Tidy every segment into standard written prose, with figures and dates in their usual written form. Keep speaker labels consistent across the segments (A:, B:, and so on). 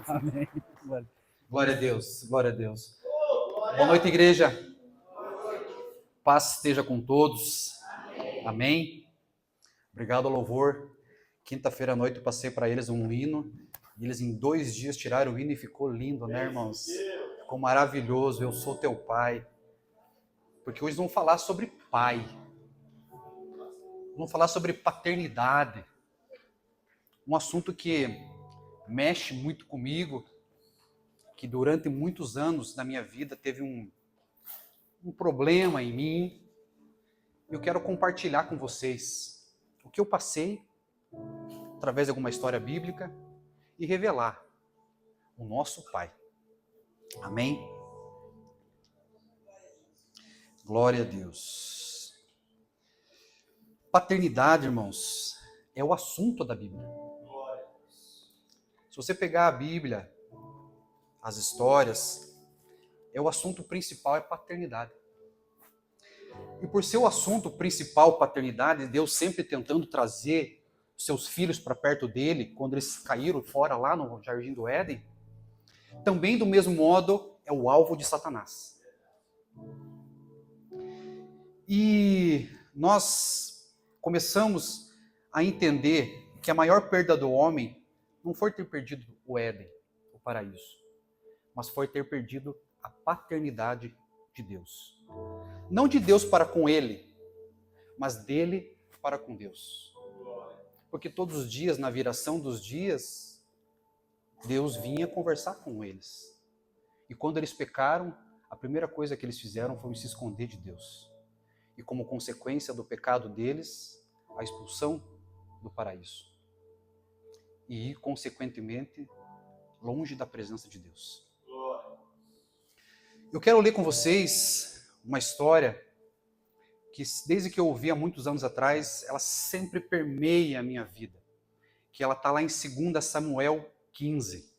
A: Amém.
B: Glória a Deus, glória a Deus. Boa noite, igreja. Paz esteja com todos. Amém. Obrigado ao louvor. Quinta-feira à noite eu passei para eles um hino. E eles em 2 dias tiraram o hino e ficou lindo, né, irmãos? Ficou maravilhoso. Eu sou teu pai. Porque hoje vamos falar sobre pai. Vamos falar sobre paternidade. Um assunto que mexe muito comigo, que durante muitos anos da minha vida teve um problema em mim. Eu quero compartilhar com vocês o que eu passei através de alguma história bíblica e revelar o nosso Pai. Amém? Glória a Deus. Paternidade, irmãos, é o assunto da Bíblia. Se você pegar a Bíblia, as histórias, o assunto principal é paternidade. E por ser o assunto principal, paternidade, Deus sempre tentando trazer seus filhos para perto dele, quando eles caíram fora lá no Jardim do Éden, também do mesmo modo é o alvo de Satanás. E nós começamos a entender que a maior perda do homem não foi ter perdido o Éden, o paraíso, mas foi ter perdido a paternidade de Deus. Não de Deus para com ele, mas dele para com Deus. Porque todos os dias, na viração dos dias, Deus vinha conversar com eles. E quando eles pecaram, a primeira coisa que eles fizeram foi se esconder de Deus. E como consequência do pecado deles, a expulsão do paraíso. E, consequentemente, longe da presença de Deus. Eu quero ler com vocês uma história que, desde que eu ouvi há muitos anos atrás, ela sempre permeia a minha vida. Que ela está lá em 2 Samuel 15.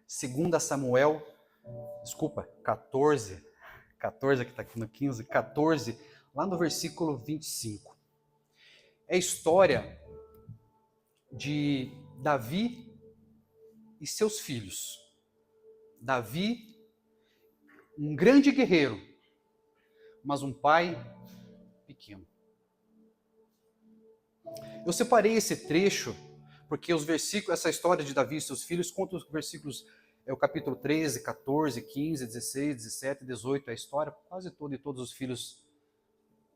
B: 2 Samuel, 14. 14 que está aqui no 15, 14, lá no versículo 25. É a história de Davi e seus filhos. Davi, um grande guerreiro, mas um pai pequeno. Eu separei esse trecho porque os versículos, essa história de Davi e seus filhos, conta os versículos, o capítulo 13, 14, 15, 16, 17, 18, a história quase toda de todos os filhos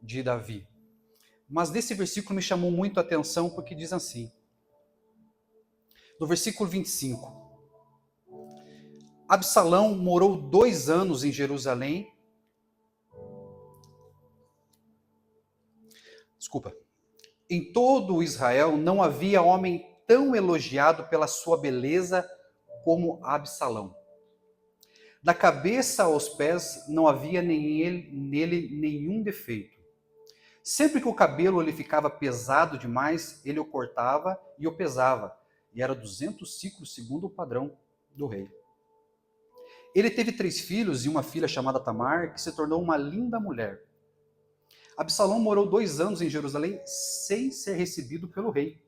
B: de Davi. Mas desse versículo me chamou muito a atenção porque diz assim, no versículo 25, Absalão morou 2 anos em Jerusalém. Em todo Israel não havia homem tão elogiado pela sua beleza como Absalão. Da cabeça aos pés não havia nele nenhum defeito. Sempre que o cabelo lhe ficava pesado demais, ele o cortava e o pesava, e era 200 siclos segundo o padrão do rei. Ele teve 3 filhos e uma filha chamada Tamar, que se tornou uma linda mulher. Absalão morou 2 anos em Jerusalém sem ser recebido pelo rei.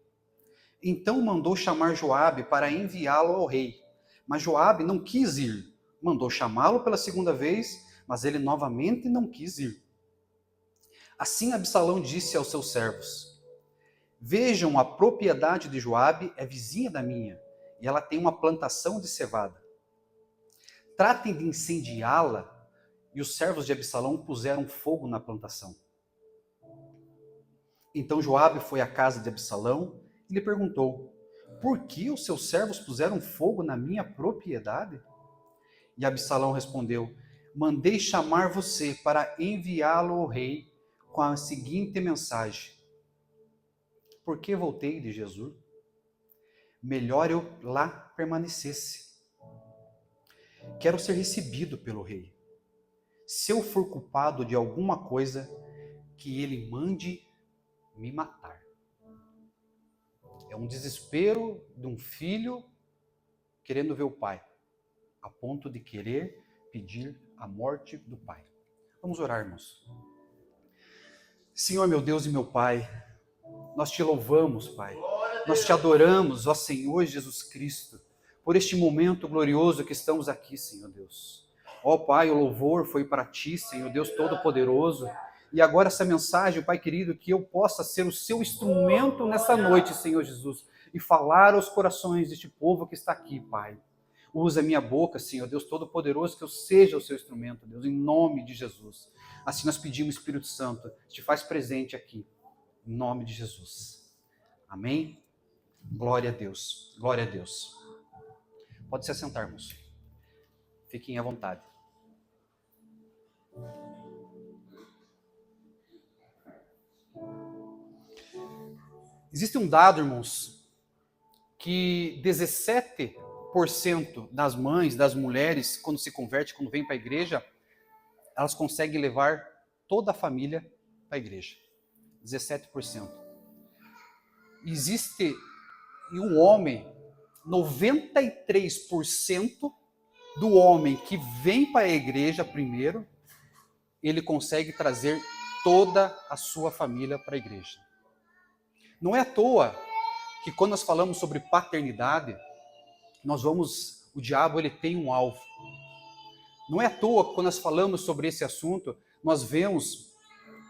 B: Então mandou chamar Joabe para enviá-lo ao rei. Mas Joabe não quis ir. Mandou chamá-lo pela 2ª vez, mas ele novamente não quis ir. Assim Absalão disse aos seus servos, vejam, a propriedade de Joabe é vizinha da minha, e ela tem uma plantação de cevada. Tratem de incendiá-la. E os servos de Absalão puseram fogo na plantação. Então Joabe foi à casa de Absalão e lhe perguntou, por que os seus servos puseram fogo na minha propriedade? E Absalão respondeu, mandei chamar você para enviá-lo ao rei com a seguinte mensagem. Por que voltei de Jesus? Melhor eu lá permanecesse. Quero ser recebido pelo rei. Se eu for culpado de alguma coisa, que ele mande me matar. É um desespero de um filho querendo ver o pai, a ponto de querer pedir a morte do pai. Vamos orar, irmãos. Senhor, meu Deus e meu Pai, nós te louvamos, Pai, Nós te adoramos, ó Senhor Jesus Cristo, por este momento glorioso que estamos aqui, Senhor Deus. Ó Pai, o louvor foi para ti, Senhor Deus Todo-Poderoso. E agora essa mensagem, Pai querido, que eu possa ser o seu instrumento nessa noite, Senhor Jesus, e falar aos corações deste povo que está aqui, Pai. Usa a minha boca, Senhor Deus Todo-Poderoso, que eu seja o seu instrumento, Deus, em nome de Jesus. Assim nós pedimos, Espírito Santo, te faz presente aqui, em nome de Jesus. Amém? Glória a Deus, glória a Deus. Pode se assentar, moço. Fiquem à vontade. Existe um dado, irmãos, que 17% das mães, das mulheres, quando se converte, quando vem para a igreja, elas conseguem levar toda a família para a igreja. 17%. Existe em um homem, 93% do homem que vem para a igreja primeiro, ele consegue trazer toda a sua família para a igreja. Não é à toa que quando nós falamos sobre paternidade, o diabo ele tem um alvo. Não é à toa que quando nós falamos sobre esse assunto, nós vemos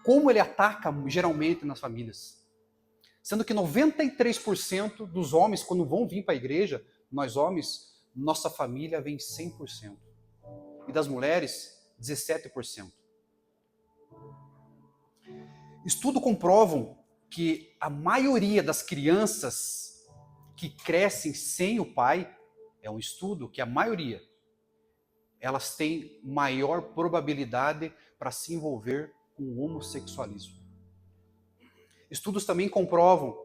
B: como ele ataca geralmente nas famílias. Sendo que 93% dos homens, quando vão vir para a igreja, nós homens, nossa família vem 100%. E das mulheres, 17%. Estudos comprovam que a maioria das crianças que crescem sem o pai, é um estudo que a maioria, elas têm maior probabilidade para se envolver com o homossexualismo. Estudos também comprovam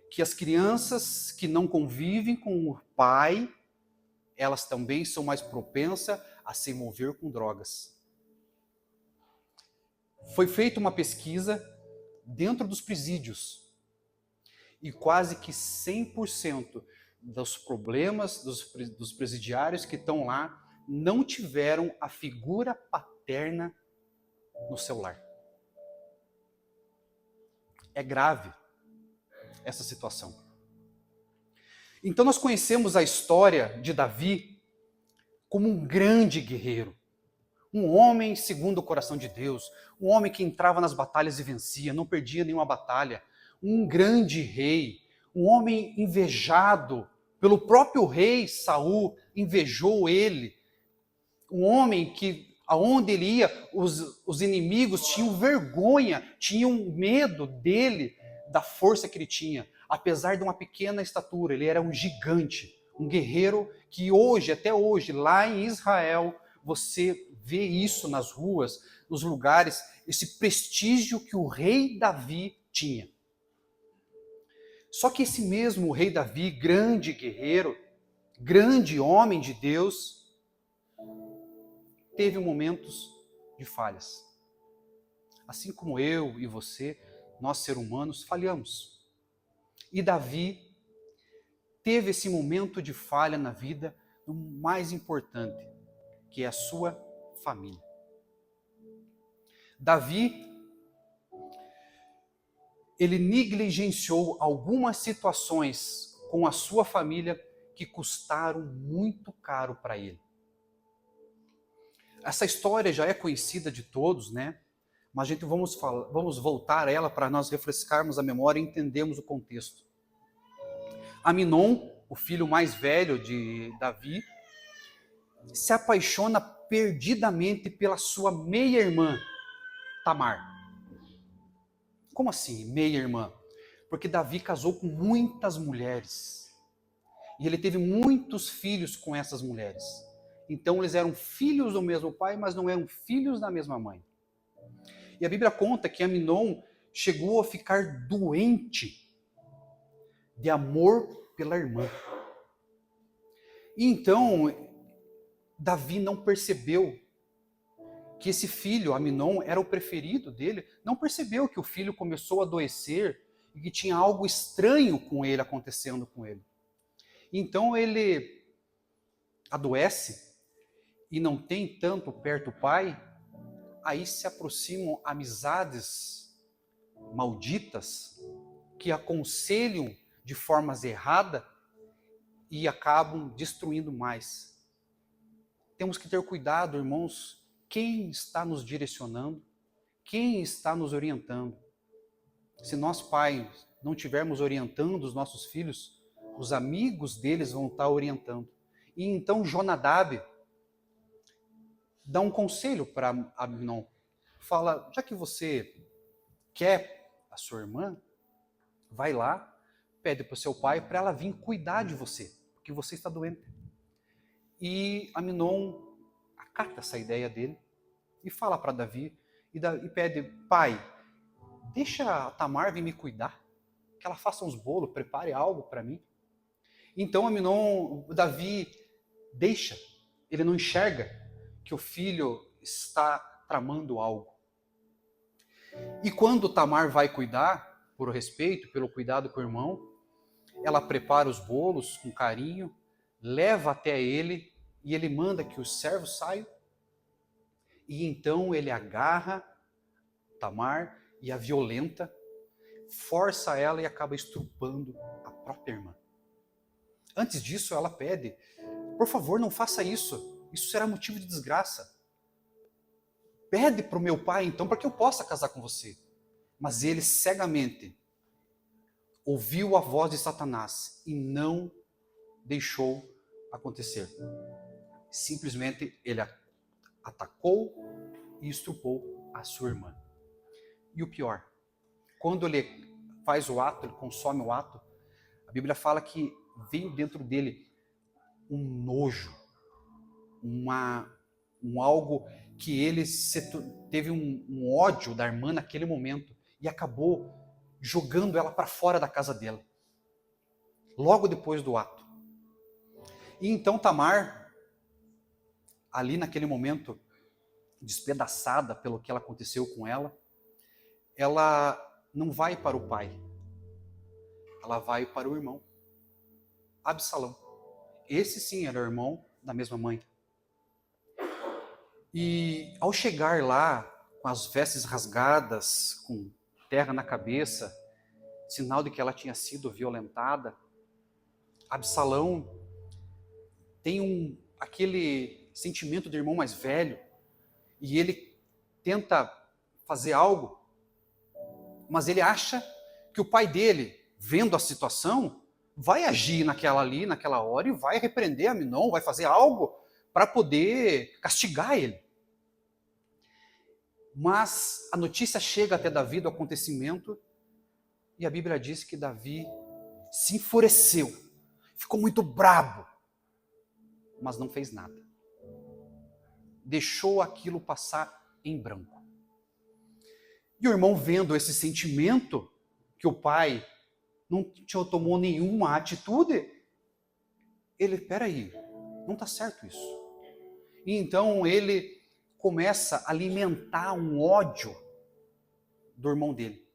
B: que as crianças que não convivem com o pai, elas também são mais propensas a se envolver com drogas. Foi feita uma pesquisa dentro dos presídios e quase que 100% dos problemas dos presidiários que estão lá não tiveram a figura paterna no seu lar. É grave essa situação. Então nós conhecemos a história de Davi como um grande guerreiro, um homem segundo o coração de Deus, um homem que entrava nas batalhas e vencia, não perdia nenhuma batalha, um grande rei, um homem invejado pelo próprio rei Saul, invejou ele, um homem que aonde ele ia, os inimigos tinham vergonha, tinham medo dele, da força que ele tinha. Apesar de uma pequena estatura, ele era um gigante, um guerreiro que hoje, até hoje, lá em Israel, você vê isso nas ruas, nos lugares, esse prestígio que o rei Davi tinha. Só que esse mesmo rei Davi, grande guerreiro, grande homem de Deus, teve momentos de falhas. Assim como eu e você, nós seres humanos, falhamos. E Davi teve esse momento de falha na vida, no mais importante, que é a sua família. Davi, ele negligenciou algumas situações com a sua família que custaram muito caro para ele. Essa história já é conhecida de todos, né? Mas a gente vamos voltar a ela para nós refrescarmos a memória e entendermos o contexto. Aminon, o filho mais velho de Davi, se apaixona perdidamente pela sua meia-irmã, Tamar. Como assim, meia-irmã? Porque Davi casou com muitas mulheres. E ele teve muitos filhos com essas mulheres. Então eles eram filhos do mesmo pai, mas não eram filhos da mesma mãe. E a Bíblia conta que Aminon chegou a ficar doente de amor pela irmã. E então Davi não percebeu que esse filho, Aminon, era o preferido dele, não percebeu que o filho começou a adoecer e que tinha algo estranho com ele acontecendo com ele. Então ele adoece e não tem tanto perto o pai, aí se aproximam amizades malditas que aconselham de formas erradas e acabam destruindo mais. Temos que ter cuidado, irmãos, quem está nos direcionando, quem está nos orientando. Se nós, pais, não estivermos orientando os nossos filhos, os amigos deles vão estar orientando. E então Jonadab dá um conselho para Aminon. Fala, já que você quer a sua irmã, vai lá, pede para o seu pai para ela vir cuidar de você, porque você está doente. E Aminon acata essa ideia dele e fala para Davi e pede, pai, deixa a Tamar vir me cuidar, que ela faça uns bolos, prepare algo para mim. Então Davi deixa, ele não enxerga que o filho está tramando algo. E quando Tamar vai cuidar, por respeito, pelo cuidado com o irmão, ela prepara os bolos com carinho, leva até ele e ele manda que os servos saiam. E então ele agarra Tamar e a violenta, força ela e acaba estrupando a própria irmã. Antes disso, ela pede, por favor, não faça isso. Isso será motivo de desgraça. Pede para o meu pai, então, para que eu possa casar com você. Mas ele cegamente ouviu a voz de Satanás e não deixou acontecer. Simplesmente ele atacou e estrupou a sua irmã. E o pior, quando ele faz o ato, ele consome o ato, a Bíblia fala que veio dentro dele um nojo, algo que ele teve um ódio da irmã naquele momento e acabou jogando ela para fora da casa dela, logo depois do ato. E então Tamar, ali naquele momento, despedaçada pelo que aconteceu com ela, ela não vai para o pai, ela vai para o irmão, Absalão. Esse sim era o irmão da mesma mãe. E ao chegar lá, com as vestes rasgadas, com terra na cabeça, sinal de que ela tinha sido violentada, Absalão tem aquele sentimento de irmão mais velho, e ele tenta fazer algo, mas ele acha que o pai dele, vendo a situação, vai agir naquela hora e vai repreender Aminon, vai fazer algo para poder castigar ele. Mas a notícia chega até Davi do acontecimento e a Bíblia diz que Davi se enfureceu, ficou muito brabo, mas não fez nada. Deixou aquilo passar em branco. E o irmão, vendo esse sentimento, que o pai não tomou nenhuma atitude, ele, peraí, não está certo isso. E então ele começa a alimentar um ódio do irmão dele.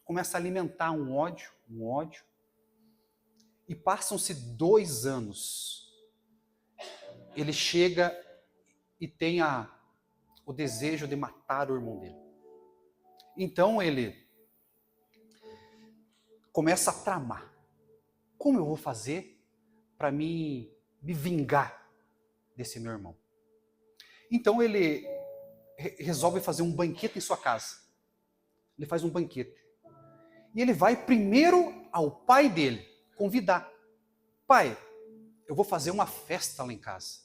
B: Começa a alimentar um ódio. E passam-se 2 anos. Ele chega e tem o desejo de matar o irmão dele. Então ele começa a tramar. Como eu vou fazer para me vingar desse meu irmão? Então ele resolve fazer um banquete em sua casa. Ele faz um banquete. E ele vai primeiro ao pai dele, convidar. Pai, eu vou fazer uma festa lá em casa.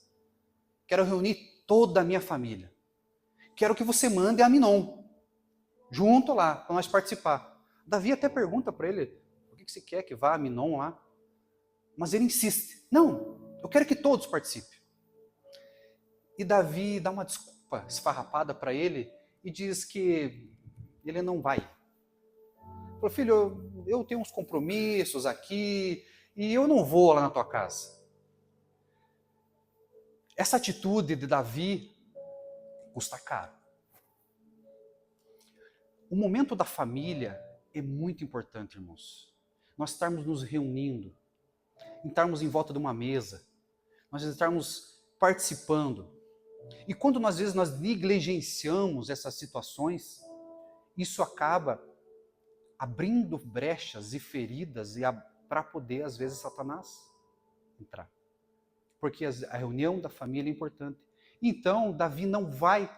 B: Quero reunir toda a minha família. Quero que você mande a Aminon junto lá, para nós participar. Davi até pergunta para ele, por que você quer que vá a Aminon lá? Mas ele insiste. Não, eu quero que todos participem. E Davi dá uma desculpa esfarrapada para ele e diz que ele não vai. Falou, filho, eu tenho uns compromissos aqui e eu não vou lá na tua casa. Essa atitude de Davi custa caro. O momento da família é muito importante, irmãos. Nós estarmos nos reunindo, estarmos em volta de uma mesa, nós estarmos participando. E quando às vezes nós negligenciamos essas situações, isso acaba abrindo brechas e feridas e para poder, às vezes, Satanás entrar. Porque a reunião da família é importante. Então, Davi não vai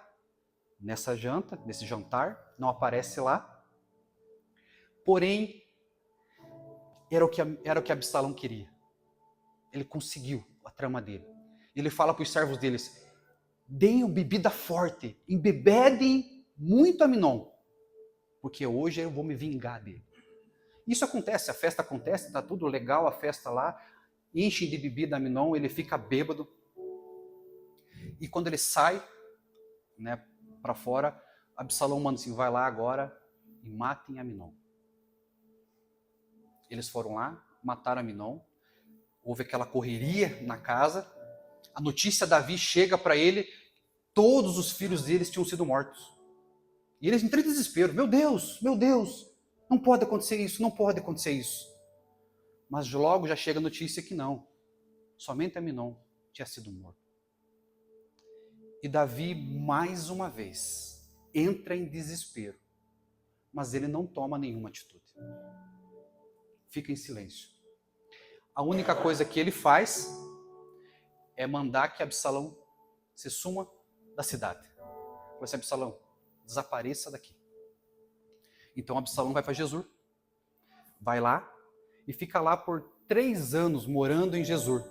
B: nessa janta, nesse jantar, não aparece lá. Porém, era o que Absalão queria. Ele conseguiu a trama dele. Ele fala para os servos deles: deem bebida forte, embebedem muito Aminon, porque hoje eu vou me vingar dele. Isso acontece, a festa acontece, está tudo legal, a festa lá, enchem de bebida Aminon, ele fica bêbado. E quando ele sai, né, para fora, Absalão manda assim: vai lá agora e matem Aminon. Eles foram lá, mataram Aminon, houve aquela correria na casa, a notícia Davi chega para ele, todos os filhos deles tinham sido mortos. E eles entram em desespero: meu Deus, não pode acontecer isso, não pode acontecer isso. Mas logo já chega a notícia que não, somente Aminon tinha sido morto. E Davi, mais uma vez, entra em desespero, mas ele não toma nenhuma atitude. Fica em silêncio. A única coisa que ele faz é mandar que Absalão se suma da cidade. Fala assim: Absalão, desapareça daqui. Então Absalão vai para Gesur, vai lá e fica lá por 3 anos morando em Gesur.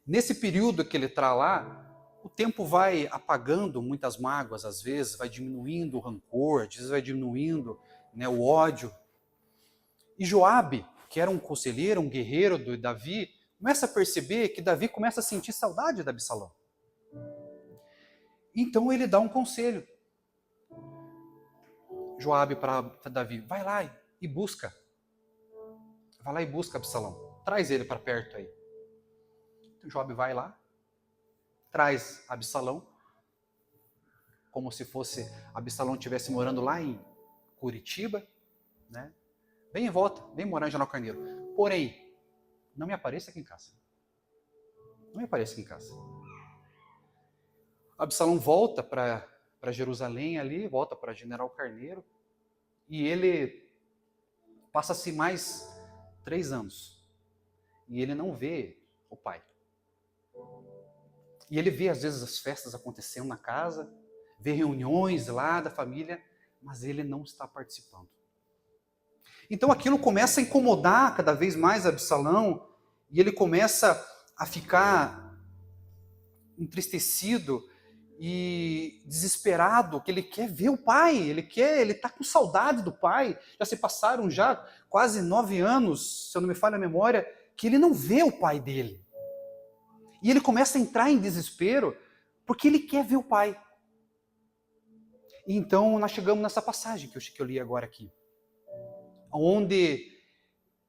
B: Nesse período que ele está lá, o tempo vai apagando muitas mágoas, às vezes vai diminuindo o rancor, às vezes vai diminuindo, né, o ódio. E Joabe, que era um conselheiro, um guerreiro do Davi, começa a perceber que Davi começa a sentir saudade de Absalão. Então ele dá um conselho. Joabe para Davi: vai lá e busca. Vai lá e busca Absalão. Traz ele para perto aí. Então Joabe vai lá, traz Absalão, como se fosse Absalão estivesse morando lá em Curitiba, né? Vem em volta, vem morar em General Carneiro. Porém, não me apareça aqui em casa. Não me apareça aqui em casa. Absalão volta para Jerusalém ali, volta para General Carneiro, e ele passa-se mais 3 anos. E ele não vê o pai. E ele vê, às vezes, as festas acontecendo na casa, vê reuniões lá da família, mas ele não está participando. Então aquilo começa a incomodar cada vez mais Absalão, e ele começa a ficar entristecido e desesperado, que ele quer ver o pai, ele está com saudade do pai. Já se passaram quase 9 anos, se eu não me falha a memória, que ele não vê o pai dele. E ele começa a entrar em desespero, porque ele quer ver o pai. E então nós chegamos nessa passagem que eu li agora aqui, onde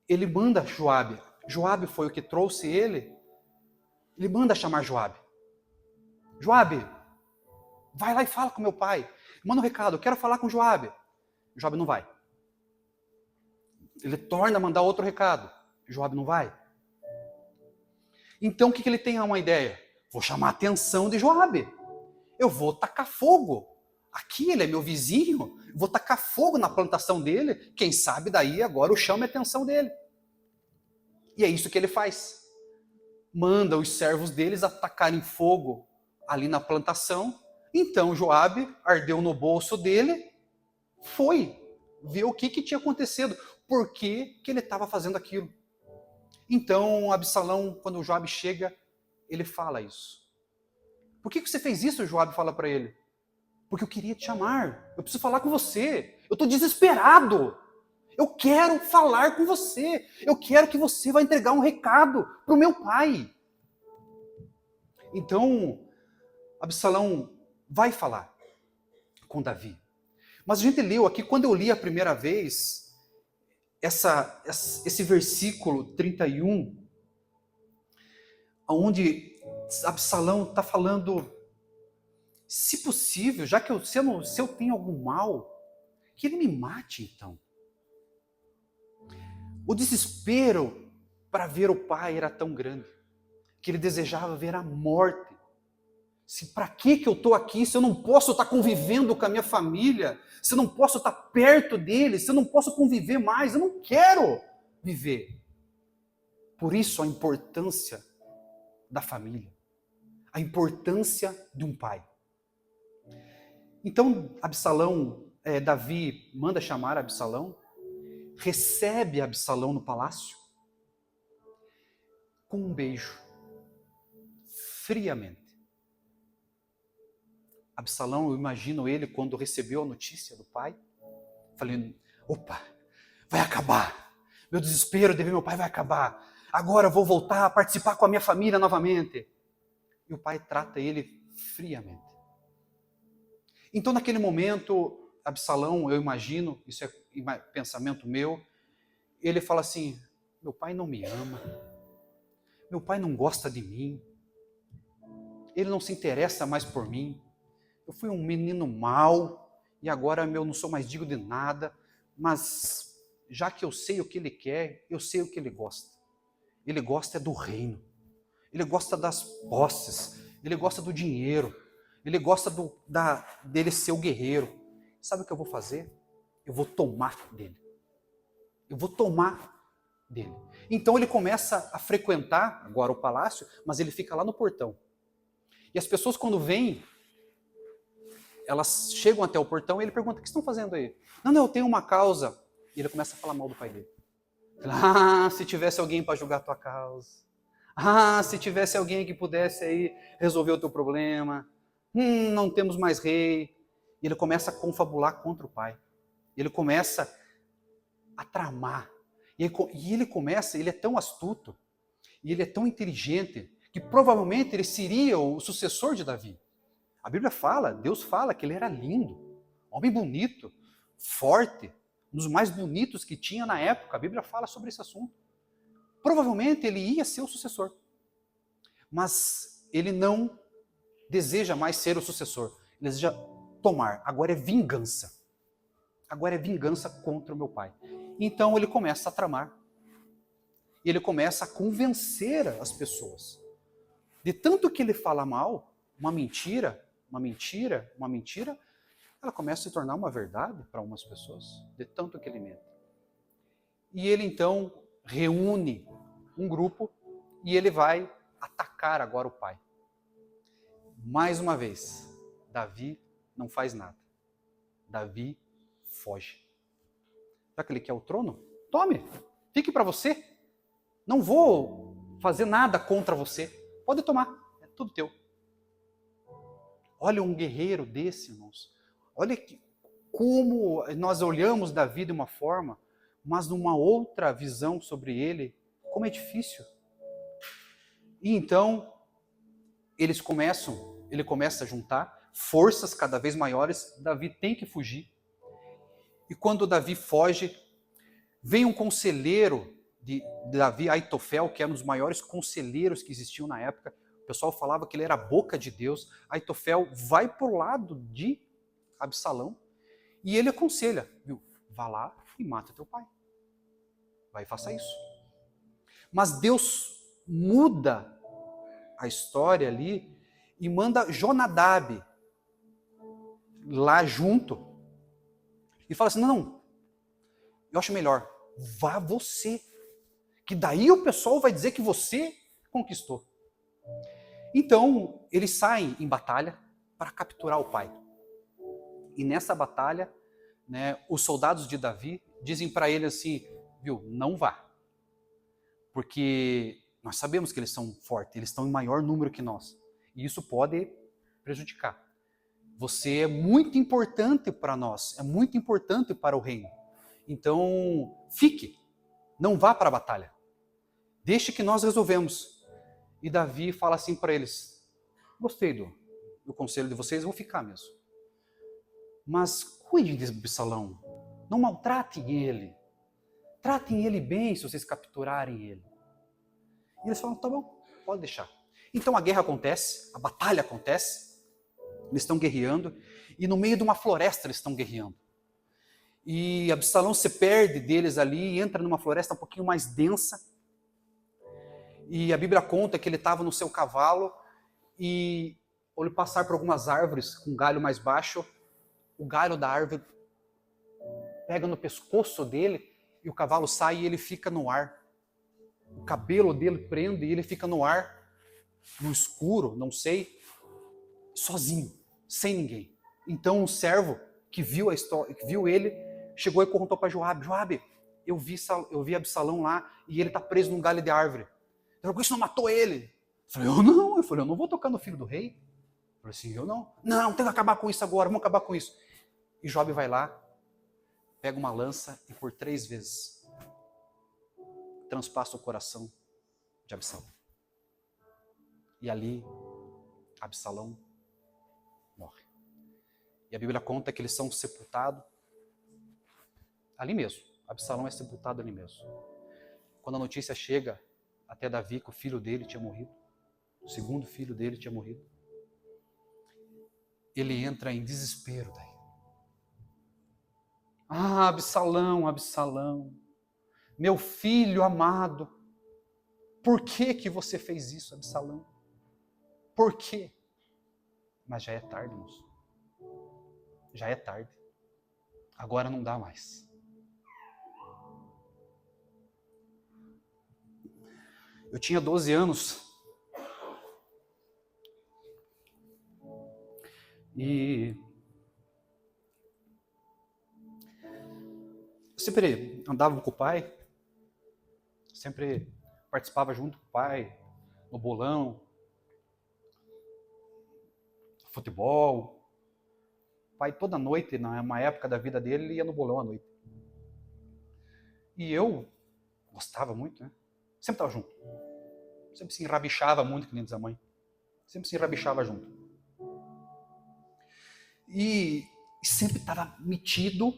B: ele manda Joabe. Joabe foi o que trouxe ele. Ele manda chamar Joabe. Joabe, vai lá e fala com meu pai. Manda um recado, eu quero falar com Joabe. Joabe não vai. Ele torna a mandar outro recado. Joabe não vai. Então o que ele tem uma ideia? Vou chamar a atenção de Joabe. Eu vou tacar fogo. Aqui ele é meu vizinho, vou tacar fogo na plantação dele, quem sabe daí agora eu chamo a atenção dele. E é isso que ele faz. Manda os servos deles atacarem fogo ali na plantação. Então Joabe ardeu no bolso dele, foi ver o que tinha acontecido, por que ele estava fazendo aquilo. Então Absalão, quando o Joabe chega, ele fala isso. Por que você fez isso? Joabe fala para ele. Porque eu queria te chamar, eu preciso falar com você, eu estou desesperado, eu quero falar com você, eu quero que você vá entregar um recado para o meu pai. Então, Absalão vai falar com Davi. Mas a gente leu aqui, quando eu li a primeira vez, esse versículo 31, onde Absalão está falando: se possível, já que se eu tenho algum mal, que ele me mate então. O desespero para ver o pai era tão grande, que ele desejava ver a morte. Para que eu estou aqui, se eu não posso estar convivendo com a minha família, se eu não posso estar perto deles, se eu não posso conviver mais, eu não quero. viver. Por isso a importância da família, a importância de um pai. Então Davi manda chamar Absalão, recebe Absalão no palácio com um beijo, friamente. Absalão, eu imagino ele quando recebeu a notícia do pai, falando, opa, vai acabar, meu desespero de ver meu pai vai acabar, agora eu vou voltar a participar com a minha família novamente. E o pai trata ele friamente. Então naquele momento, Absalão, eu imagino, isso é pensamento meu, ele fala assim, meu pai não me ama, meu pai não gosta de mim, ele não se interessa mais por mim, eu fui um menino mau, e agora eu não sou mais digno de nada, mas já que eu sei o que ele quer, eu sei o que ele gosta. Ele gosta do reino, ele gosta das posses, ele gosta do dinheiro, ele gosta dele ser o guerreiro. Sabe o que eu vou fazer? Eu vou tomar dele. Eu vou tomar dele. Então ele começa a frequentar agora o palácio, mas ele fica lá no portão. E as pessoas quando vêm, elas chegam até o portão e ele pergunta, o que estão fazendo aí? Não, eu tenho uma causa. E ele começa a falar mal do pai dele. Se tivesse alguém para julgar a tua causa. Se tivesse alguém que pudesse aí resolver o teu problema. Não temos mais rei. E ele começa a confabular contra o pai. Ele começa a tramar. E ele é tão astuto, e ele é tão inteligente, que provavelmente ele seria o sucessor de Davi. A Bíblia fala, Deus fala que ele era lindo, homem bonito, forte, um dos mais bonitos que tinha na época. A Bíblia fala sobre esse assunto. Provavelmente ele ia ser o sucessor. Mas ele não deseja mais ser o sucessor. Ele deseja tomar. Agora é vingança. Agora é vingança contra o meu pai. Então ele começa a tramar. E ele começa a convencer as pessoas. De tanto que ele fala mal, uma mentira, ela começa a se tornar uma verdade para umas pessoas. De tanto que ele mente. E ele então reúne um grupo e ele vai atacar agora o pai. Mais uma vez, Davi não faz nada. Davi foge. Já que ele quer o trono, tome, fique para você. Não vou fazer nada contra você. Pode tomar, é tudo teu. Olha um guerreiro desse, irmãos. Olha como nós olhamos Davi de uma forma, mas numa outra visão sobre ele, como é difícil. E então, ele começa a juntar forças cada vez maiores. Davi tem que fugir. E quando Davi foge, vem um conselheiro de Davi, Aitofel, que era um dos maiores conselheiros que existiam na época. O pessoal falava que ele era a boca de Deus. Aitofel vai para o lado de Absalão e ele aconselha, viu? Vá lá e mata teu pai. Vai e faça isso. Mas Deus muda a história ali e manda Jonadab lá junto e fala assim, não, eu acho melhor, vá você, que daí o pessoal vai dizer que você conquistou. Então, eles saem em batalha para capturar o pai. E nessa batalha, né, os soldados de Davi dizem para ele assim, viu, não vá. Porque nós sabemos que eles são fortes, eles estão em maior número que nós. E isso pode prejudicar. Você é muito importante para nós, é muito importante para o reino. Então, fique, não vá para a batalha. Deixe que nós resolvemos. E Davi fala assim para eles, gostei do conselho de vocês, vou ficar mesmo. Mas cuide de Absalão, não maltratem ele. Tratem ele bem se vocês capturarem ele. E eles falam, tá bom, pode deixar. Então a guerra acontece, a batalha acontece, eles estão guerreando, e no meio de uma floresta eles estão guerreando. E Absalão se perde deles ali, e entra numa floresta um pouquinho mais densa, e a Bíblia conta que ele estava no seu cavalo, e ao ele passar por algumas árvores com um galho mais baixo, o galho da árvore pega no pescoço dele, e o cavalo sai e ele fica no ar. O cabelo dele prende e ele fica no ar, no escuro, não sei, sozinho, sem ninguém. Então um servo que viu a história, que viu ele, chegou e contou para Joabe: Joabe, eu vi Absalão lá e ele está preso num galho de árvore. Ele falou: por que você não matou ele? Eu falei: eu não. Eu falei: eu não vou tocar no filho do rei. Eu falei assim: eu não. Não, tem que acabar com isso agora, vamos acabar com isso. E Joabe vai lá, pega uma lança e por 3 vezes transpassa o coração de Absalão. E ali, Absalão morre. E a Bíblia conta que eles são sepultados ali mesmo. Absalão é sepultado ali mesmo. Quando a notícia chega até Davi que o filho dele tinha morrido, o segundo filho dele tinha morrido, ele entra em desespero daí. Ah, Absalão, Absalão, meu filho amado, por que você fez isso, Absalão? Por quê? Mas já é tarde, moço. Já é tarde. Agora não dá mais. Eu tinha 12 anos. E eu sempre andava com o pai. Sempre participava junto com o pai, no bolão, futebol. O pai toda noite, numa época da vida dele, ele ia no bolão à noite. E eu gostava muito, né? Sempre estava junto. Sempre se enrabichava muito, que nem diz a mãe. Sempre se enrabichava junto. E sempre estava metido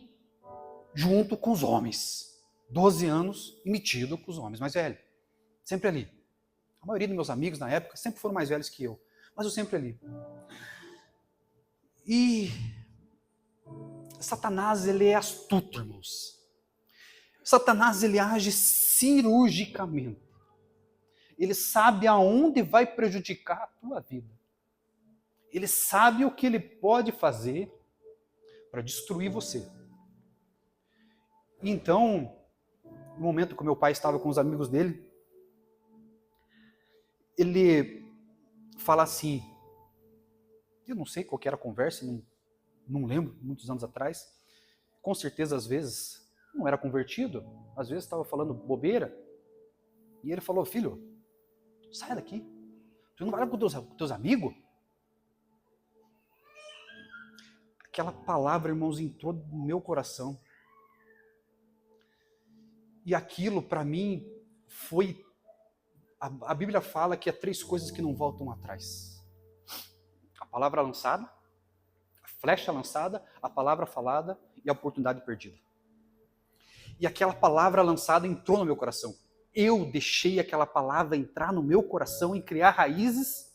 B: junto com os homens. 12 anos e metido com os homens mais velhos. Sempre ali. A maioria dos meus amigos na época sempre foram mais velhos que eu. Mas eu sempre ali. E Satanás, ele é astuto, irmãos. Satanás, ele age cirurgicamente. Ele sabe aonde vai prejudicar a tua vida. Ele sabe o que ele pode fazer para destruir você. Então, no momento que meu pai estava com os amigos dele, ele fala assim, eu não sei qual que era a conversa, não lembro, muitos anos atrás, com certeza às vezes não era convertido, às vezes estava falando bobeira, e ele falou: filho, sai daqui, tu não vai lá com teus amigos? Aquela palavra, irmãos, entrou no meu coração. E aquilo, para mim, foi... A Bíblia fala que há 3 coisas que não voltam atrás. A palavra lançada, a flecha lançada, a palavra falada e a oportunidade perdida. E aquela palavra lançada entrou no meu coração. Eu deixei aquela palavra entrar no meu coração e criar raízes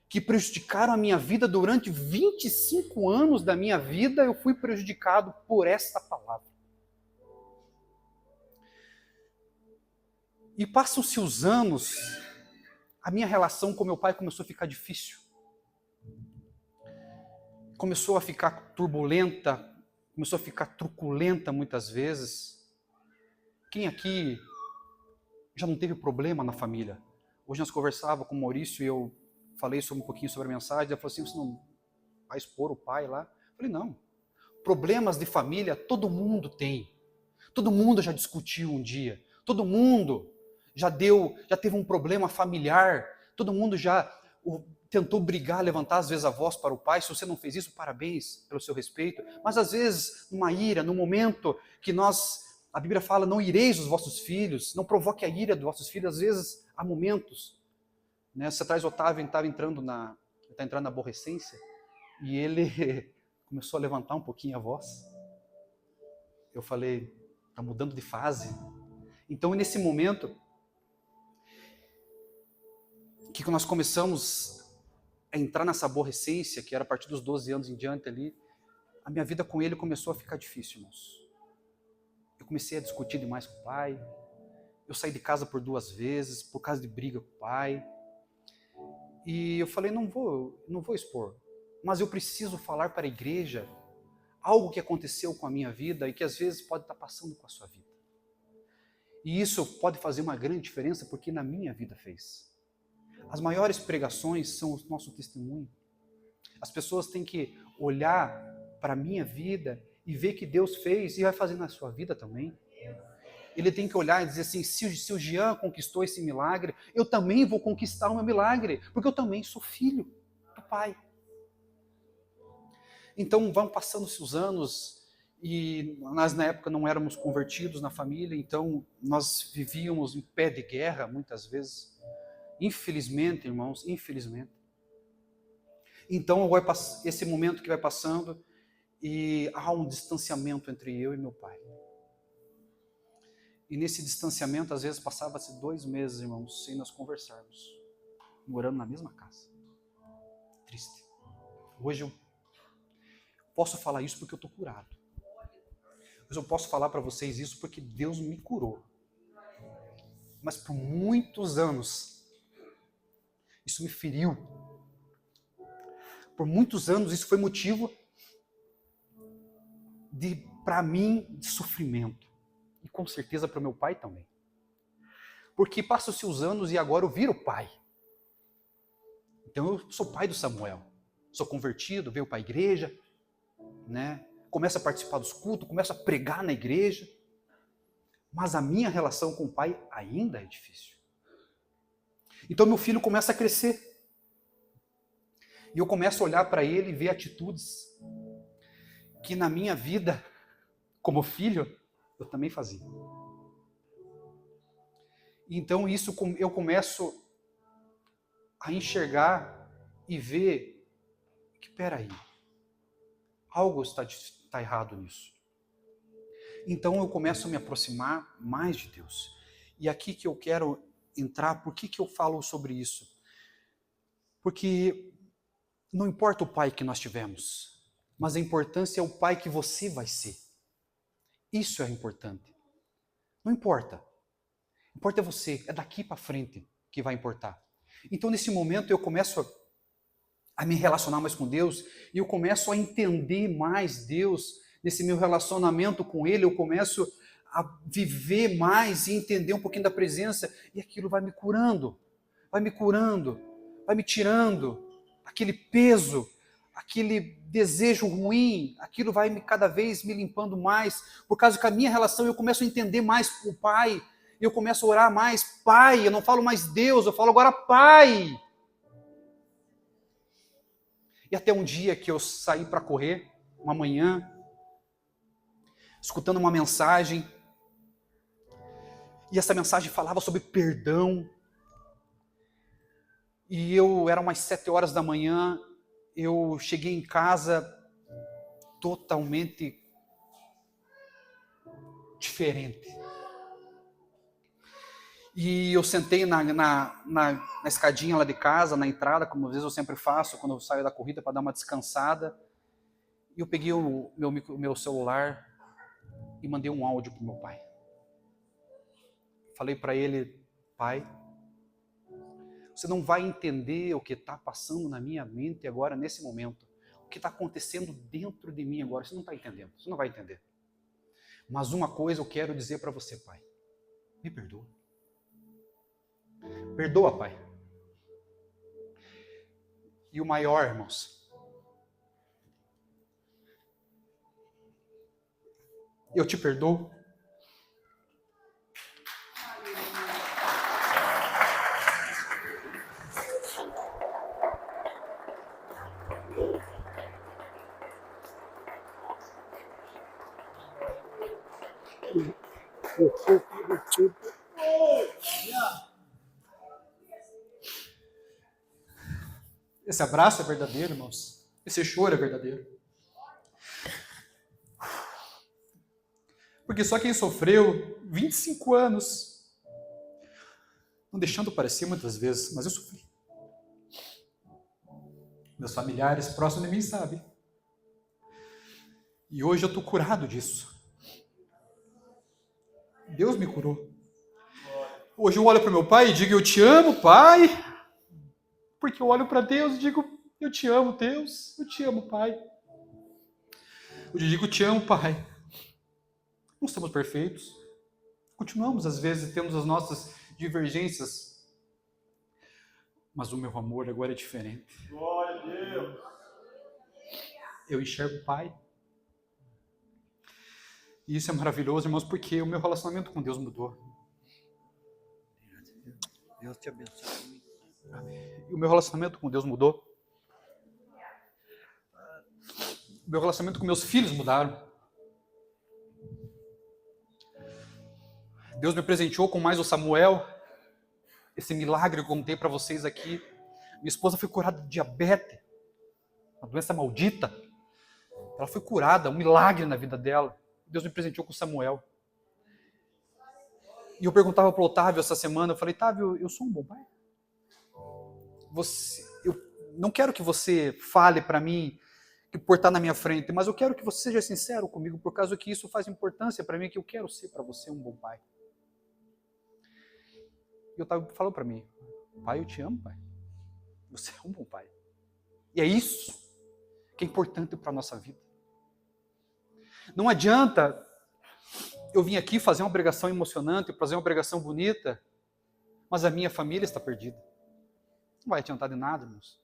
B: que prejudicaram a minha vida durante 25 anos da minha vida. Eu fui prejudicado por essa palavra. E passam-se os anos, a minha relação com meu pai começou a ficar difícil. Começou a ficar turbulenta, começou a ficar truculenta muitas vezes. Quem aqui já não teve problema na família? Hoje nós conversávamos com o Maurício e eu falei um pouquinho sobre a mensagem. Ele falou assim: você não vai expor o pai lá? Eu falei: não. Problemas de família todo mundo tem. Todo mundo já discutiu um dia. Todo mundo já teve um problema familiar. Todo mundo já tentou brigar, levantar às vezes a voz para o pai. Se você não fez isso, parabéns pelo seu respeito. Mas às vezes, numa ira, num momento que a Bíblia fala: não ireis os vossos filhos, não provoque a ira dos vossos filhos. Às vezes há momentos, né? Você traz Otávio, ele está entrando na aborrecência, e ele começou a levantar um pouquinho a voz. Eu falei: está mudando de fase. Então, nesse momento que nós começamos a entrar nessa aborrecência, que era a partir dos 12 anos em diante ali, a minha vida com ele começou a ficar difícil, irmãos. Eu comecei a discutir demais com o pai. Eu saí de casa por 2 vezes, por causa de briga com o pai. E eu falei: não vou expor, mas eu preciso falar para a igreja algo que aconteceu com a minha vida e que às vezes pode estar passando com a sua vida. E isso pode fazer uma grande diferença, porque na minha vida fez. As maiores pregações são o nosso testemunho. As pessoas têm que olhar para a minha vida e ver que Deus fez e vai fazer na sua vida também. Ele tem que olhar e dizer assim, se o Jean conquistou esse milagre, eu também vou conquistar o meu milagre, porque eu também sou filho do Pai. Então vão passando-se os anos, e nós na época não éramos convertidos na família, então nós vivíamos em pé de guerra muitas vezes. Infelizmente, irmãos, infelizmente. Então esse momento que vai passando e há um distanciamento entre eu e meu pai. E nesse distanciamento, às vezes, passava-se 2 meses, irmãos, sem nós conversarmos, morando na mesma casa. Triste. Hoje eu posso falar isso porque eu estou curado. Mas eu posso falar para vocês isso porque Deus me curou. Mas por muitos anos, isso me feriu. Por muitos anos, isso foi motivo para mim, de sofrimento. E com certeza para o meu pai também. Porque passam-se os anos e agora eu viro pai. Então eu sou pai do Samuel. Sou convertido, veio para a igreja, né? Começo a participar dos cultos, começo a pregar na igreja. Mas a minha relação com o pai ainda é difícil. Então meu filho começa a crescer. E eu começo a olhar para ele e ver atitudes que na minha vida, como filho, eu também fazia. Então isso eu começo a enxergar e ver que, peraí, algo está errado nisso. Então eu começo a me aproximar mais de Deus. E aqui que eu quero entrar, por que eu falo sobre isso? Porque não importa o pai que nós tivemos, mas a importância é o pai que você vai ser. Isso é importante. Não importa. Importa é você, é daqui para frente que vai importar. Então nesse momento eu começo a me relacionar mais com Deus e eu começo a entender mais Deus. Nesse meu relacionamento com Ele, eu começo a viver mais e entender um pouquinho da presença, e aquilo vai me curando, vai me tirando aquele peso, aquele desejo ruim, aquilo vai cada vez me limpando mais, por causa que a minha relação eu começo a entender mais o Pai, eu começo a orar mais, Pai, eu não falo mais Deus, eu falo agora Pai. E até um dia que eu saí para correr, uma manhã, escutando uma mensagem, e essa mensagem falava sobre perdão, e era umas 7 horas da manhã, eu cheguei em casa totalmente diferente. E eu sentei na escadinha lá de casa, na entrada, como às vezes eu sempre faço, quando eu saio da corrida para dar uma descansada, e eu peguei o meu celular e mandei um áudio para o meu pai. Falei para ele, pai, você não vai entender o que está passando na minha mente agora, nesse momento. O que está acontecendo dentro de mim agora, você não está entendendo, você não vai entender. Mas uma coisa eu quero dizer para você, pai. Me perdoa. Perdoa, pai. E o maior, irmãos, eu te perdoo. Esse abraço é verdadeiro, irmãos. Esse choro é verdadeiro. Porque só quem sofreu 25 anos, não deixando parecer muitas vezes, mas eu sofri. Meus familiares próximos de mim sabem. E hoje eu estou curado disso. Deus me curou. Hoje eu olho para meu pai e digo, eu te amo, pai. Porque eu olho para Deus e digo, eu te amo, Deus. Eu te amo, pai. Hoje eu digo, eu te amo, pai. Não somos perfeitos. Continuamos, às vezes, temos as nossas divergências, mas o meu amor agora é diferente.
A: Glória a Deus.
B: Eu enxergo o Pai. E isso é maravilhoso, irmãos, porque o meu relacionamento com Deus mudou.
C: Deus te abençoe.
B: E o meu relacionamento com Deus mudou. O meu relacionamento com meus filhos mudaram. Deus me presenteou com mais o Samuel. Esse milagre que eu contei para vocês aqui. Minha esposa foi curada de diabetes, uma doença maldita. Ela foi curada, um milagre na vida dela. Deus me presenteou com Samuel. E eu perguntava para o Otávio essa semana, eu falei, Otávio, eu sou um bom pai? Eu não quero que você fale para mim por estar na minha frente, mas eu quero que você seja sincero comigo, por causa que isso faz importância para mim, que eu quero ser para você um bom pai. E o Otávio falou para mim, pai, eu te amo, pai. Você é um bom pai. E é isso que é importante para a nossa vida. Não adianta eu vir aqui fazer uma pregação emocionante, fazer uma pregação bonita, mas a minha família está perdida. Não vai adiantar de nada, irmãos.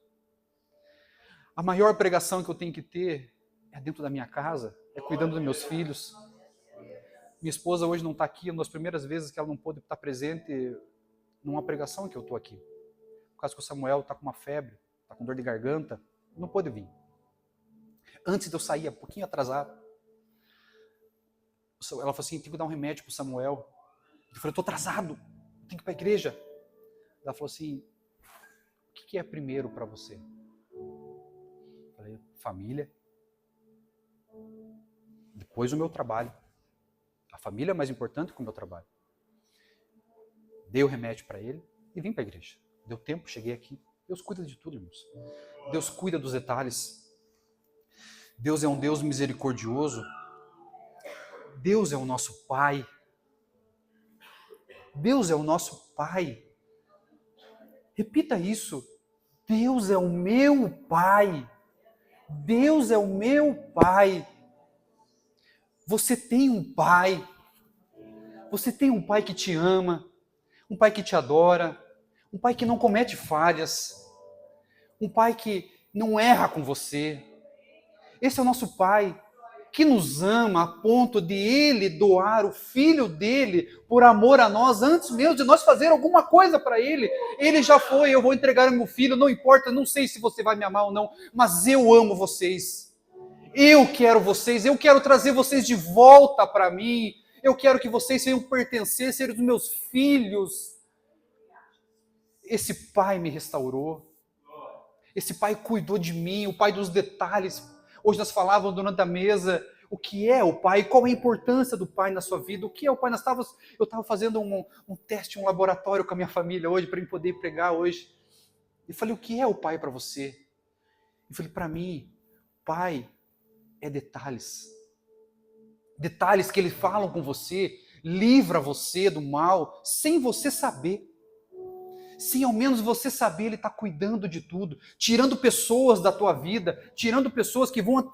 B: A maior pregação que eu tenho que ter é dentro da minha casa, é cuidando dos meus filhos. Minha esposa hoje não está aqui, é uma das primeiras vezes que ela não pôde estar presente numa pregação que eu estou aqui. Por causa que o Samuel está com uma febre, está com dor de garganta, não pôde vir. Antes de eu sair, um pouquinho atrasado, ela falou assim, tem que dar um remédio para o Samuel. Eu falei, estou atrasado, tenho que ir para a igreja. Ela falou assim, o que é primeiro para você? Eu falei, família. Depois o meu trabalho. A família é mais importante que o meu trabalho. Dei o remédio para ele e vim para a igreja. Deu tempo, cheguei aqui. Deus cuida de tudo, irmãos. Deus cuida dos detalhes. Deus é um Deus misericordioso. Deus é o nosso Pai. Deus é o nosso Pai. Repita isso. Deus é o meu Pai. Deus é o meu Pai. Você tem um Pai. Você tem um Pai que te ama. Um Pai que te adora. Um Pai que não comete falhas. Um Pai que não erra com você. Esse é o nosso Pai, que nos ama a ponto de Ele doar o Filho dele por amor a nós, antes mesmo de nós fazer alguma coisa para Ele. Ele já foi, eu vou entregar o meu filho, não importa, não sei se você vai me amar ou não, mas eu amo vocês. Eu quero vocês, eu quero trazer vocês de volta para mim. Eu quero que vocês venham pertencer, serem os meus filhos. Esse Pai me restaurou. Esse Pai cuidou de mim, o Pai dos detalhes. Hoje nós falávamos durante a mesa o que é o Pai, qual é a importância do Pai na sua vida, o que é o Pai. Eu estava fazendo um teste, um laboratório com a minha família hoje, para eu poder pregar hoje. E falei, o que é o Pai para você? Eu falei, para mim, Pai é detalhes. Detalhes que Ele falam com você, livra você do mal, sem você saber. Sem ao menos você saber, Ele está cuidando de tudo, tirando pessoas da tua vida, tirando pessoas que vão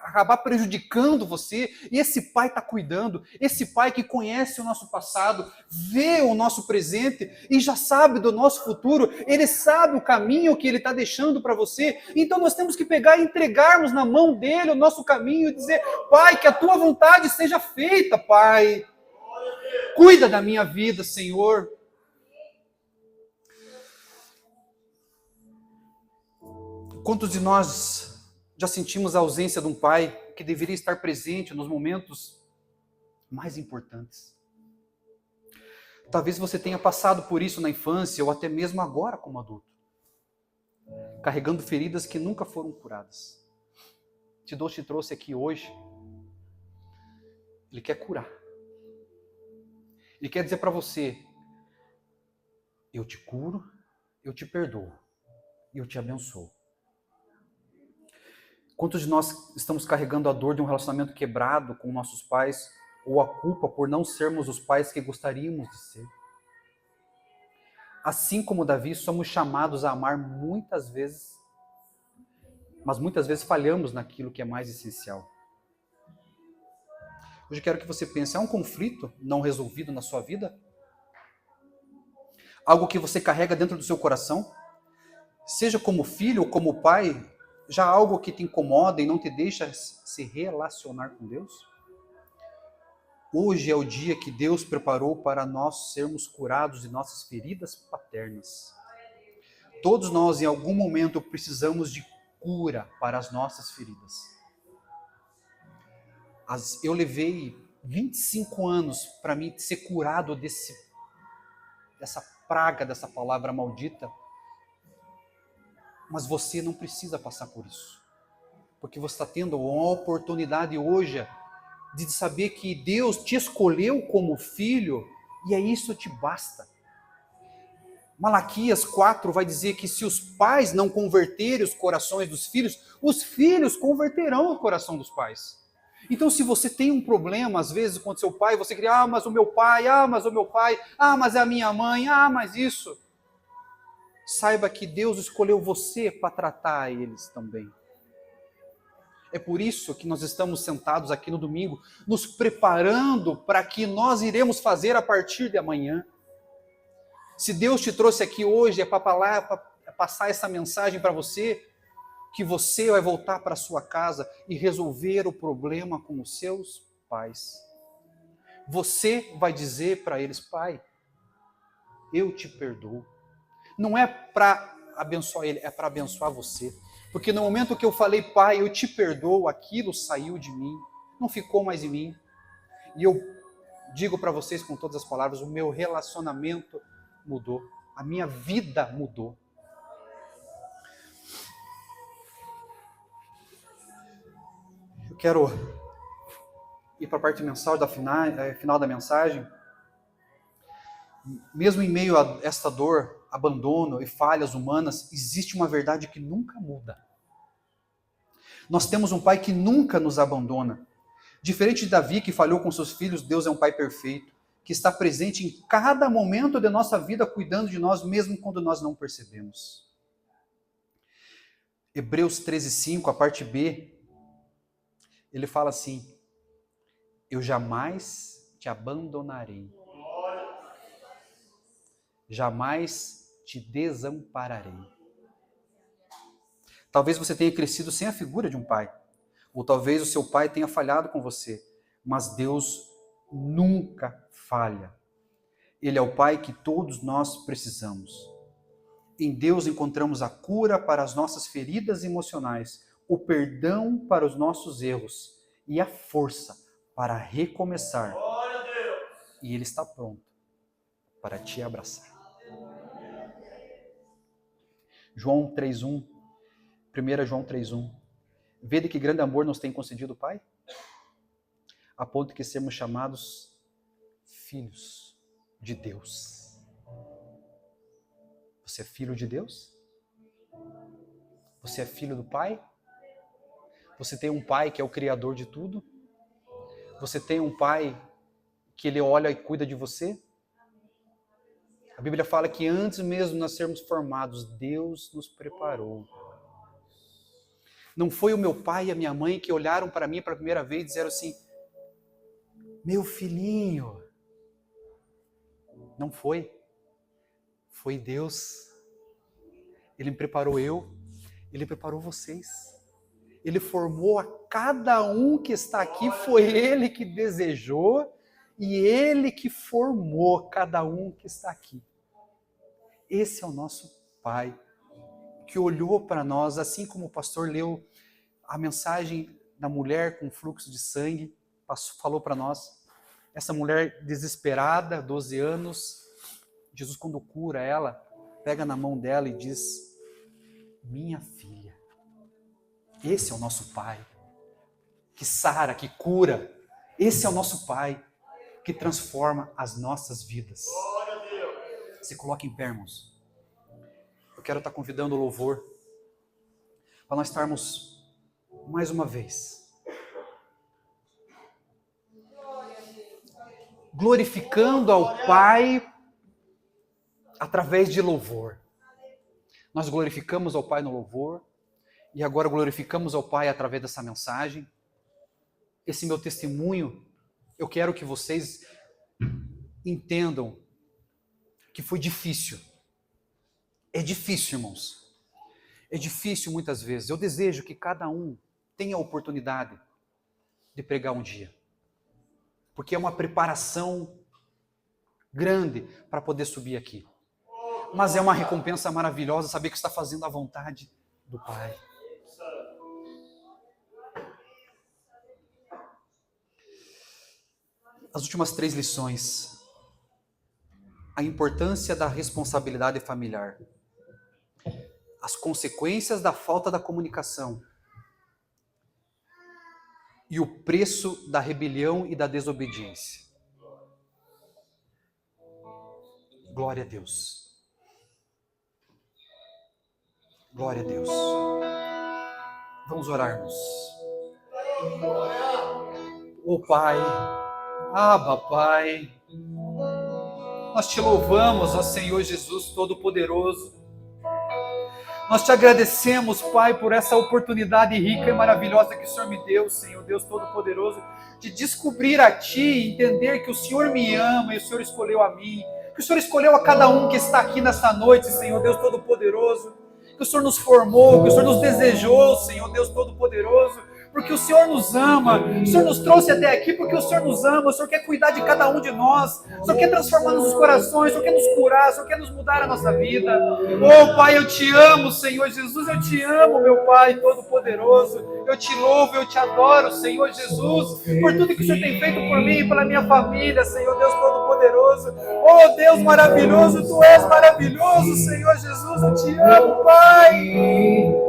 B: acabar prejudicando você, e esse Pai está cuidando, esse Pai que conhece o nosso passado, vê o nosso presente e já sabe do nosso futuro, Ele sabe o caminho que Ele está deixando para você, então nós temos que pegar e entregarmos na mão dEle o nosso caminho e dizer, Pai, que a tua vontade seja feita, Pai, cuida da minha vida, Senhor. Quantos de nós já sentimos a ausência de um pai que deveria estar presente nos momentos mais importantes? Talvez você tenha passado por isso na infância ou até mesmo agora como adulto, carregando feridas que nunca foram curadas. Deus te trouxe aqui hoje. Ele quer curar. Ele quer dizer para você, eu te curo, eu te perdoo e eu te abençoo. Quantos de nós estamos carregando a dor de um relacionamento quebrado com nossos pais ou a culpa por não sermos os pais que gostaríamos de ser? Assim como Davi, somos chamados a amar muitas vezes, mas muitas vezes falhamos naquilo que é mais essencial. Hoje eu quero que você pense, há um conflito não resolvido na sua vida? Algo que você carrega dentro do seu coração? Seja como filho ou como pai, já algo que te incomoda e não te deixa se relacionar com Deus? Hoje é o dia que Deus preparou para nós sermos curados de nossas feridas paternas. Todos nós, em algum momento, precisamos de cura para as nossas feridas. Eu levei 25 anos para mim ser curado dessa praga, dessa palavra maldita. Mas você não precisa passar por isso. Porque você está tendo uma oportunidade hoje de saber que Deus te escolheu como filho e é isso te basta. Malaquias 4 vai dizer que se os pais não converterem os corações dos filhos, os filhos converterão o coração dos pais. Então, se você tem um problema, às vezes, com seu pai, você queria, mas o meu pai, mas o meu pai, mas é a minha mãe, mas isso. Saiba que Deus escolheu você para tratar eles também. É por isso que nós estamos sentados aqui no domingo, nos preparando para que nós iremos fazer a partir de amanhã. Se Deus te trouxe aqui hoje, é para passar essa mensagem para você, que você vai voltar para sua casa e resolver o problema com os seus pais. Você vai dizer para eles, pai, eu te perdoo. Não é para abençoar ele, é para abençoar você. Porque no momento que eu falei, pai, eu te perdoo, aquilo saiu de mim, não ficou mais em mim. E eu digo para vocês com todas as palavras, o meu relacionamento mudou, a minha vida mudou. Eu quero ir para a parte mensal final da mensagem. Mesmo em meio a esta dor, abandono e falhas humanas, existe uma verdade que nunca muda. Nós temos um pai que nunca nos abandona. Diferente de Davi, que falhou com seus filhos, Deus é um pai perfeito, que está presente em cada momento de nossa vida, cuidando de nós, mesmo quando nós não percebemos. Hebreus 13:5, a parte B, ele fala assim, eu jamais te abandonarei. Jamais te desampararei. Talvez você tenha crescido sem a figura de um pai, ou talvez o seu pai tenha falhado com você, mas Deus nunca falha. Ele é o pai que todos nós precisamos. Em Deus encontramos a cura para as nossas feridas emocionais, o perdão para os nossos erros e a força para recomeçar. E Ele está pronto para te abraçar. João 3:1, 1 João 3:1. Vede que grande amor nos tem concedido o Pai, a ponto de que sermos chamados filhos de Deus. Você é filho de Deus? Você é filho do Pai? Você tem um Pai que é o Criador de tudo? Você tem um Pai que Ele olha e cuida de você? A Bíblia fala que antes mesmo de nós sermos formados, Deus nos preparou. Não foi o meu pai e a minha mãe que olharam para mim pela primeira vez e disseram assim, meu filhinho. Não foi. Foi Deus. Ele me preparou Ele preparou vocês. Ele formou a cada um que está aqui, foi Ele que desejou e Ele que formou cada um que está aqui. Esse é o nosso Pai, que olhou para nós, assim como o pastor leu a mensagem da mulher com fluxo de sangue, falou para nós, essa mulher desesperada, 12 anos, Jesus quando cura ela, pega na mão dela e diz, minha filha, esse é o nosso Pai, que sara, que cura, esse é o nosso Pai, que transforma as nossas vidas. Se coloque em pé, irmãos. Eu quero estar convidando o louvor para nós estarmos mais uma vez glorificando ao Pai através de louvor. Nós glorificamos ao Pai no louvor e agora glorificamos ao Pai através dessa mensagem. Esse meu testemunho Eu quero que vocês entendam que foi difícil. É difícil, irmãos. É difícil muitas vezes. Eu desejo que cada um tenha a oportunidade de pregar um dia. Porque é uma preparação grande para poder subir aqui. Mas é uma recompensa maravilhosa saber que está fazendo a vontade do Pai. As últimas 3 lições. A importância da responsabilidade familiar. As consequências da falta da comunicação. E o preço da rebelião e da desobediência. Glória a Deus. Glória a Deus. Vamos orarmos. Ô Pai, Abba, Pai, nós te louvamos, ó Senhor Jesus Todo-Poderoso. Nós te agradecemos, Pai, por essa oportunidade rica e maravilhosa que o Senhor me deu, Senhor Deus Todo-Poderoso, de descobrir a Ti, entender que o Senhor me ama e o Senhor escolheu a mim, que o Senhor escolheu a cada um que está aqui nesta noite, Senhor Deus Todo-Poderoso, que o Senhor nos formou, que o Senhor nos desejou, Senhor Deus Todo-Poderoso, porque o Senhor nos ama, o Senhor nos trouxe até aqui porque o Senhor nos ama, o Senhor quer cuidar de cada um de nós, o Senhor quer transformar nossos corações, o Senhor quer nos curar, o Senhor quer nos mudar a nossa vida. Oh Pai, eu te amo, Senhor Jesus, eu te amo, meu Pai Todo-Poderoso, eu te louvo, eu te adoro, Senhor Jesus, por tudo que o Senhor tem feito por mim e pela minha família, Senhor Deus Todo-Poderoso. Oh Deus maravilhoso, Tu és maravilhoso, Senhor Jesus, eu te amo, Pai.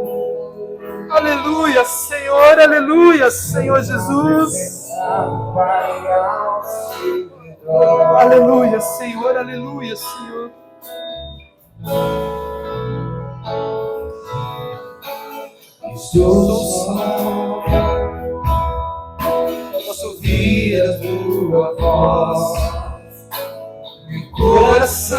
B: Aleluia, Senhor Jesus. Aleluia, Senhor, aleluia, Senhor. Estou só, posso ouvir a tua voz, meu coração